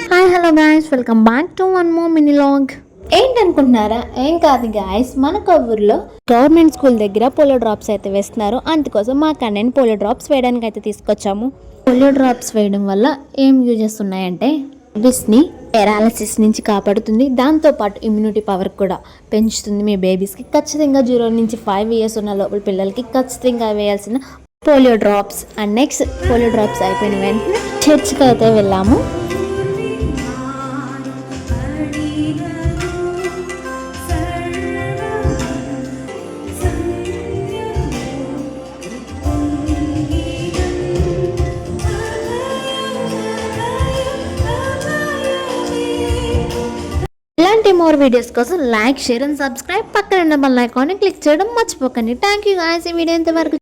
Hi hello guys, welcome back to one more mini vlog. ఏంటనుకుంటున్నారా? ఏం కాదు guys, మన కవ్వూరులో గవర్నమెంట్ స్కూల్ దగ్గర పోలియో డ్రాప్స్ అయితే వేస్తున్నారు. అందుకోసం మా కన్నయ్యని పోలియో డ్రాప్స్ వేయడానికి అయితే తీసుకొచ్చాము. పోలియో డ్రాప్స్ వేయడం వల్ల ఏం యూజెస్ ఉన్నాయంటే, బేబీస్ని పెరాలసిస్ నుంచి కాపాడుతుంది, దాంతోపాటు ఇమ్యూనిటీ పవర్ కూడా పెంచుతుంది. మీ బేబీస్కి ఖచ్చితంగా 0 నుంచి 5 years ఉన్న లోపల పిల్లలకి ఖచ్చితంగా వేయాల్సిన polio drops. And next polio drops అయిపోయిన వెంటనే చర్చ్కి అయితే వెళ్ళాము. ఇలాంటి మోర్ వీడియోస్ కోసం లైక్, షేర్ అండ్ సబ్స్క్రైబ్. పక్కన ఉన్న బెల్ ఐకాన్ని క్లిక్ చేయడం మర్చిపోకండి. Thank you guys. ఈ వీడియో ఇంతవరకు